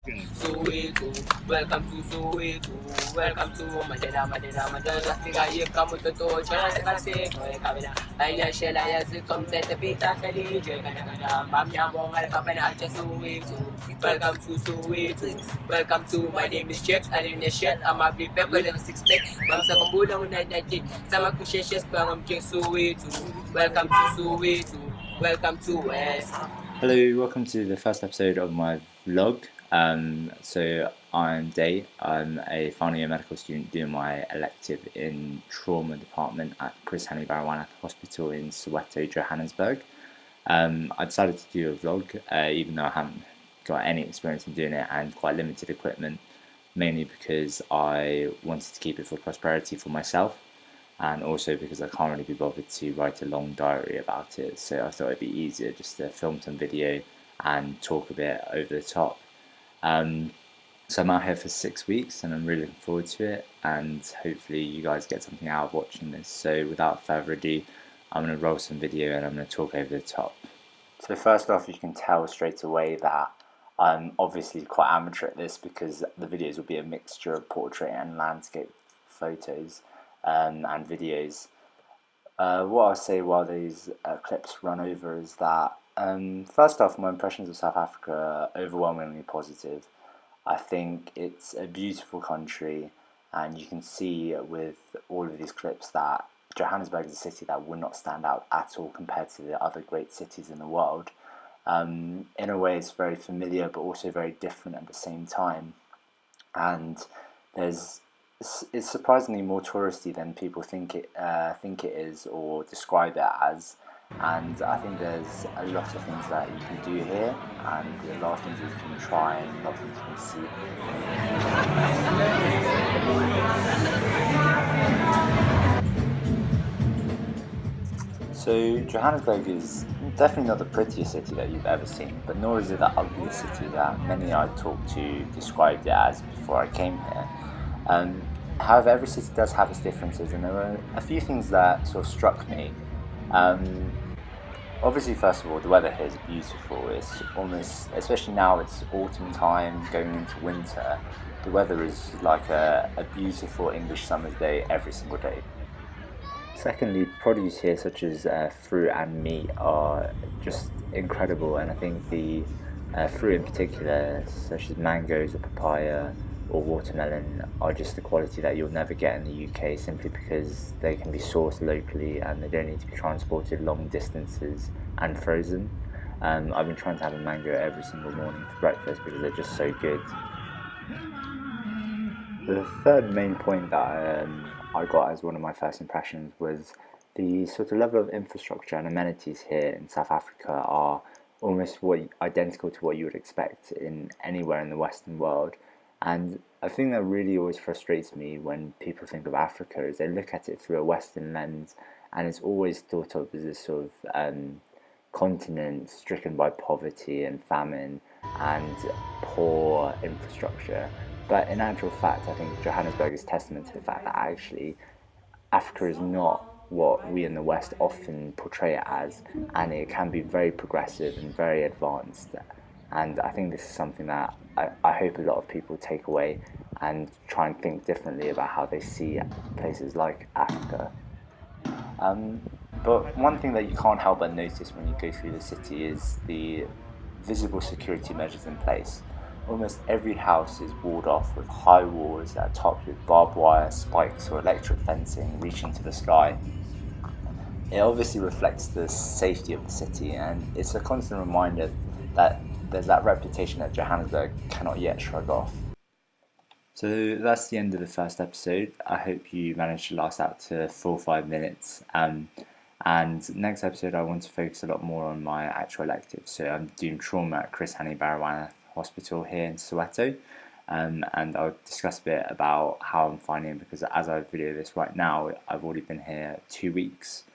Soweto, welcome to Soweto, welcome to Madeda, Figa Yeka Mutoto, Chana Sase, Kabina, Aya Shella, as it comes at the Pita Feli, Mamma, Kapana, Soweto, welcome to Soweto, welcome to my name is Chet, and in the shed, I'm a big pepper and 6 pack, Mamsa Kambuda, Samakushes, Pam Soweto, welcome to Soweto, welcome to West. Hello, welcome to the first episode of my vlog. So I'm Day. I'm a final year medical student doing my elective in trauma department at Chris Hani Baragwanath Hospital in Soweto, Johannesburg. I decided to do a vlog, even though I haven't got any experience in doing it and quite limited equipment, mainly because I wanted to keep it for prosperity for myself, and also because I can't really be bothered to write a long diary about it, so I thought it'd be easier just to film some video and talk a bit over the top. So I'm out here for 6 weeks and I'm really looking forward to it, and hopefully you guys get something out of watching this. So without further ado, I'm going to roll some video and I'm going to talk over the top. So first off, you can tell straight away that I'm obviously quite amateur at this because the videos will be a mixture of portrait and landscape photos and videos. What I'll say while these clips run over is that first off, my impressions of South Africa are overwhelmingly positive. I think it's a beautiful country, and you can see with all of these clips that Johannesburg is a city that would not stand out at all compared to the other great cities in the world. In a way, it's very familiar but also very different at the same time, and it's surprisingly more touristy than people think it is or describe it as. And I think there's a lot of things that you can do here, and a lot of things you can try, and a lot of things you can see. So Johannesburg is definitely not the prettiest city that you've ever seen, but nor is it the ugliest city that many I talked to described it as before I came here. However, every city does have its differences, and there were a few things that sort of struck me. Obviously, first of all, the weather here is beautiful. It's almost, especially now it's autumn time, going into winter, the weather is like a beautiful English summer's day every single day. Secondly, produce here such as fruit and meat are just incredible, and I think the fruit in particular, such as mangoes or papaya or watermelon, are just the quality that you'll never get in the UK, simply because they can be sourced locally and they don't need to be transported long distances and frozen. I've been trying to have a mango every single morning for breakfast because they're just so good. The third main point that I got as one of my first impressions was the sort of level of infrastructure and amenities here in South Africa are almost identical to what you would expect in anywhere in the Western world. And a thing that really always frustrates me when people think of Africa is they look at it through a Western lens, and it's always thought of as this sort of continent stricken by poverty and famine and poor infrastructure. But in actual fact, I think Johannesburg is testament to the fact that actually Africa is not what we in the West often portray it as, and it can be very progressive and very advanced. And I think this is something that I hope a lot of people take away and try and think differently about how they see places like Africa. But one thing that you can't help but notice when you go through the city is the visible security measures in place. Almost every house is walled off with high walls that are topped with barbed wire, spikes or electric fencing reaching to the sky. It obviously reflects the safety of the city, and it's a constant reminder that there's that reputation that Johannesburg cannot yet shrug off. So that's the end of the first episode. I hope you managed to last out to 4 or 5 minutes. And next episode I want to focus a lot more on my actual elective. So I'm doing trauma at Chris Hani Baragwanath Hospital here in Soweto. And I'll discuss a bit about how I'm finding it, because as I video this right now, I've already been here 2 weeks.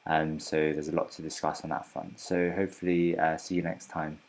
So there's a lot to discuss on that front. So hopefully see you next time.